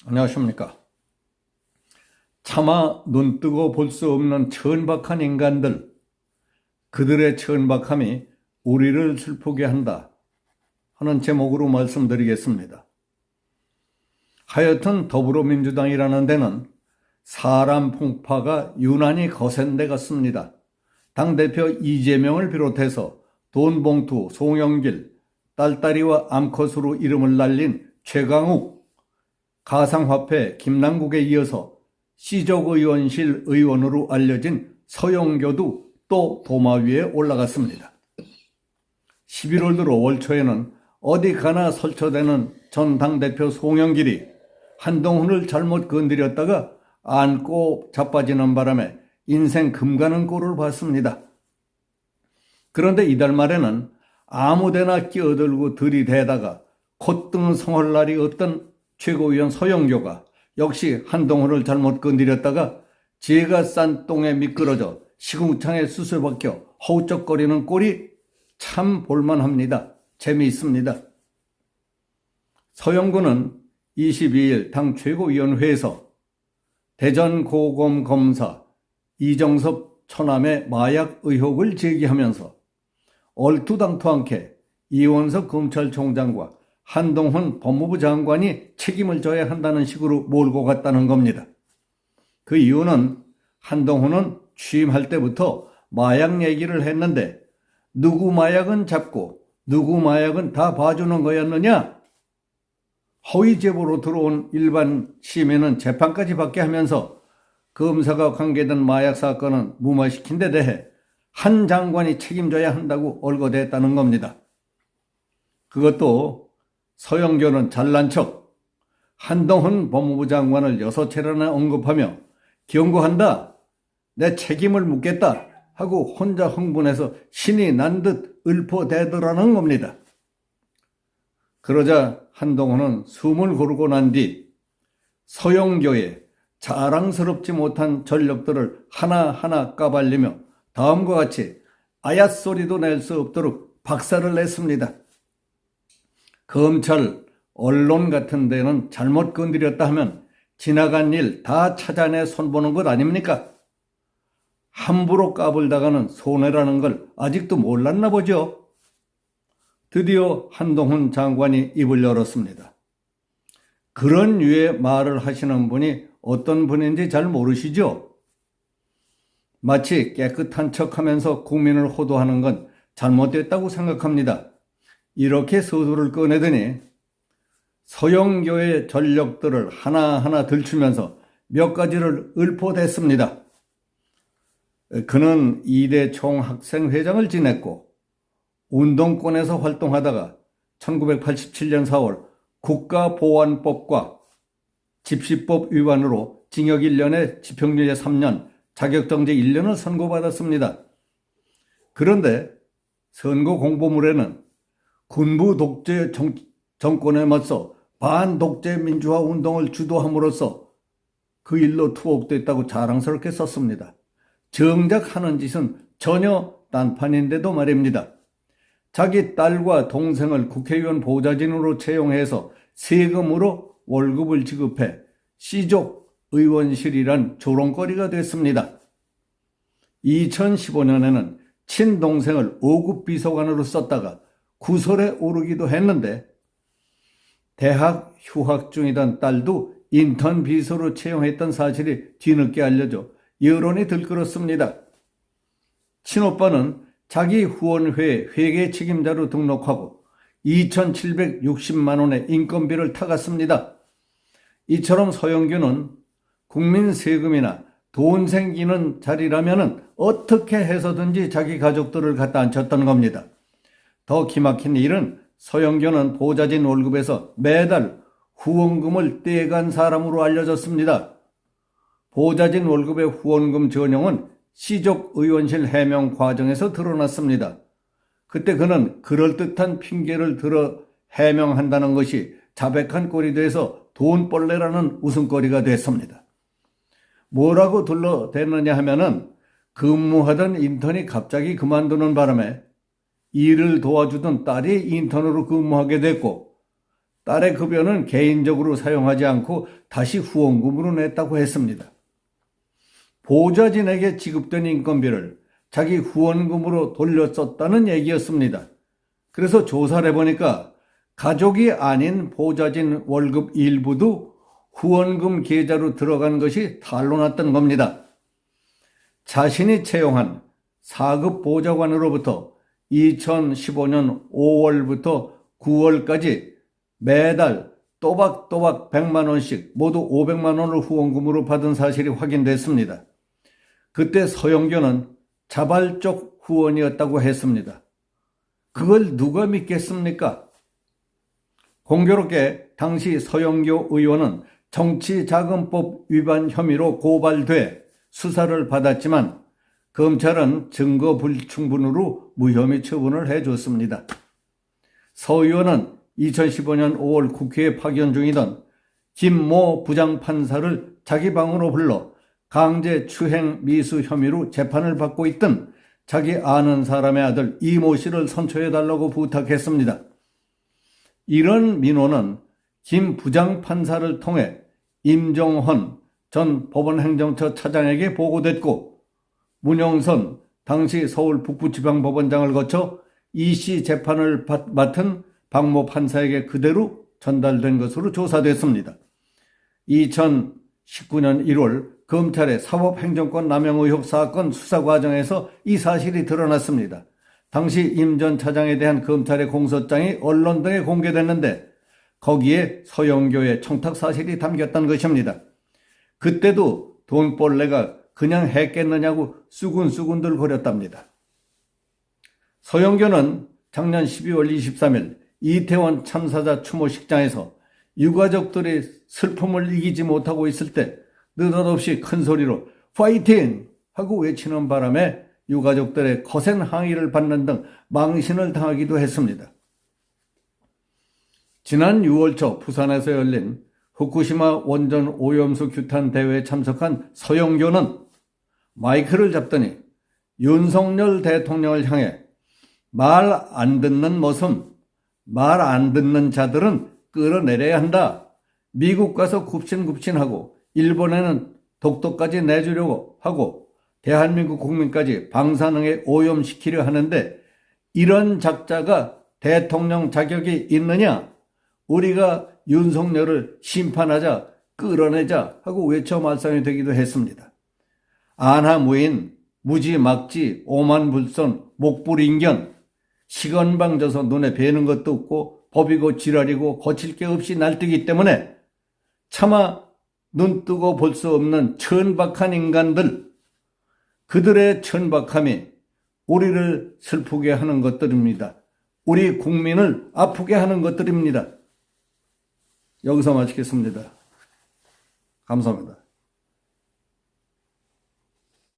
안녕하십니까. 차마 눈뜨고 볼 수 없는 천박한 인간들, 그들의 천박함이 우리를 슬프게 한다 하는 제목으로 말씀드리겠습니다. 하여튼 더불어민주당이라는 데는 사람 풍파가 유난히 거센 데 같습니다. 당대표 이재명을 비롯해서 돈봉투, 송영길, 딸딸이와 암컷으로 이름을 날린 최강욱, 가상화폐 김남국에 이어서 시족의원실 의원으로 알려진 서영교도 또 도마 위에 올라갔습니다. 11월 들어 올 초에는 어디 가나 설쳐대는 전 당대표 송영길이 한동훈을 잘못 건드렸다가 안고 자빠지는 바람에 인생 금가는 꼴을 봤습니다. 그런데 이달 말에는 아무데나 끼어들고 들이대다가 콧등 성할 날이 없던 최고위원 서영교가 역시 한동훈을 잘못 건드렸다가 제가 싼 똥에 미끄러져 시궁창에 수술 박혀 허우적거리는 꼴이 참 볼만합니다. 재미있습니다. 서영교는 22일 당 최고위원회에서 대전고검 검사 이정섭 처남의 마약 의혹을 제기하면서 얼토당토 않게 이원석 검찰총장과 한동훈 법무부 장관이 책임을 져야 한다는 식으로 몰고 갔다는 겁니다. 그 이유는 한동훈은 취임할 때부터 마약 얘기를 했는데 누구 마약은 잡고 누구 마약은 다 봐주는 거였느냐? 허위 제보로 들어온 일반 시민은 재판까지 받게 하면서 검사가 관계된 마약 사건은 무마시킨 데 대해 한 장관이 책임져야 한다고 얼거댔다는 겁니다. 그것도 서영교는 잘난 척 한동훈 법무부 장관을 6차례나 언급하며 경고한다, 내 책임을 묻겠다 하고 혼자 흥분해서 신이 난 듯 읊어대더라는 겁니다. 그러자 한동훈은 숨을 고르고 난 뒤 서영교의 자랑스럽지 못한 전력들을 하나하나 까발리며 다음과 같이 아얏 소리도 낼 수 없도록 박살을 냈습니다. 검찰, 언론 같은 데는 잘못 건드렸다 하면 지나간 일 다 찾아내 손보는 것 아닙니까? 함부로 까불다가는 손해라는 걸 아직도 몰랐나 보죠. 드디어 한동훈 장관이 입을 열었습니다. 그런 류의 말을 하시는 분이 어떤 분인지 잘 모르시죠? 마치 깨끗한 척하면서 국민을 호도하는 건 잘못됐다고 생각합니다. 이렇게 서두를 꺼내더니 서영교의 전력들을 하나하나 들추면서 몇 가지를 읊어댔습니다. 그는 2대 총학생회장을 지냈고 운동권에서 활동하다가 1987년 4월 국가보안법과 집시법 위반으로 징역 1년에 집행유예 3년, 자격정지 1년을 선고받았습니다. 그런데 선고 공보물에는 군부 독재 정권에 맞서 반독재 민주화 운동을 주도함으로써 그 일로 투옥됐다고 자랑스럽게 썼습니다. 정작 하는 짓은 전혀 딴판인데도 말입니다. 자기 딸과 동생을 국회의원 보좌진으로 채용해서 세금으로 월급을 지급해 시족 의원실이란 조롱거리가 됐습니다. 2015년에는 친동생을 5급 비서관으로 썼다가 구설에 오르기도 했는데 대학 휴학 중이던 딸도 인턴 비서로 채용했던 사실이 뒤늦게 알려져 여론이 들끓었습니다. 친오빠는 자기 후원회 회계 책임자로 등록하고 2,760만 원의 인건비를 타갔습니다. 이처럼 서영교는 국민 세금이나 돈 생기는 자리라면 어떻게 해서든지 자기 가족들을 갖다 앉혔던 겁니다. 더 기막힌 일은 서영교는 보좌진 월급에서 매달 후원금을 떼간 사람으로 알려졌습니다. 보좌진 월급의 후원금 전용은 시족의원실 해명 과정에서 드러났습니다. 그때 그는 그럴듯한 핑계를 들어 해명한다는 것이 자백한 꼴이 돼서 돈벌레라는 웃음거리가 됐습니다. 뭐라고 둘러댔느냐 하면은 근무하던 인턴이 갑자기 그만두는 바람에 일을 도와주던 딸이 인턴으로 근무하게 됐고 딸의 급여는 개인적으로 사용하지 않고 다시 후원금으로 냈다고 했습니다. 보좌진에게 지급된 인건비를 자기 후원금으로 돌렸었다는 얘기였습니다. 그래서 조사를 해보니까 가족이 아닌 보좌진 월급 일부도 후원금 계좌로 들어간 것이 탄로났던 겁니다. 자신이 채용한 4급 보좌관으로부터 2015년 5월부터 9월까지 매달 또박또박 100만 원씩 모두 500만 원을 후원금으로 받은 사실이 확인됐습니다. 그때 서영교는 자발적 후원이었다고 했습니다. 그걸 누가 믿겠습니까? 공교롭게 당시 서영교 의원은 정치자금법 위반 혐의로 고발돼 수사를 받았지만 검찰은 증거 불충분으로 무혐의 처분을 해줬습니다. 서 의원은 2015년 5월 국회에 파견 중이던 김모 부장판사를 자기 방으로 불러 강제추행 미수 혐의로 재판을 받고 있던 자기 아는 사람의 아들 이모 씨를 선처해달라고 부탁했습니다. 이런 민원은 김 부장판사를 통해 임종헌 전 법원행정처 차장에게 보고됐고 문영선 당시 서울 북부지방법원장을 거쳐 이 씨 재판을 맡은 박모 판사에게 그대로 전달된 것으로 조사됐습니다. 2019년 1월 검찰의 사법행정권 남용 의혹 사건 수사 과정에서 이 사실이 드러났습니다. 당시 임 전 차장에 대한 검찰의 공소장이 언론 등에 공개됐는데 거기에 서영교의 청탁 사실이 담겼던 것입니다. 그때도 돈벌레가 그냥 했겠느냐고 수군수군들 거렸답니다. 서영교는 작년 12월 23일 이태원 참사자 추모식장에서 유가족들이 슬픔을 이기지 못하고 있을 때 느닷없이 큰 소리로 파이팅! 하고 외치는 바람에 유가족들의 거센 항의를 받는 등 망신을 당하기도 했습니다. 지난 6월 초 부산에서 열린 후쿠시마 원전 오염수 규탄 대회에 참석한 서영교는 마이크를 잡더니 윤석열 대통령을 향해 말 안 듣는 모습, 말 안 듣는 자들은 끌어내려야 한다. 미국 가서 굽신굽신하고 일본에는 독도까지 내주려고 하고 대한민국 국민까지 방사능에 오염시키려 하는데 이런 작자가 대통령 자격이 있느냐? 우리가 윤석열을 심판하자, 끌어내자 하고 외쳐 말썽이 되기도 했습니다. 안하무인, 무지막지, 오만불선, 목불인견, 시건방져서 눈에 뵈는 것도 없고 법이고 지랄이고 거칠 게 없이 날뛰기 때문에 차마 눈뜨고 볼 수 없는 천박한 인간들, 그들의 천박함이 우리를 슬프게 하는 것들입니다. 우리 국민을 아프게 하는 것들입니다. 여기서 마치겠습니다. 감사합니다.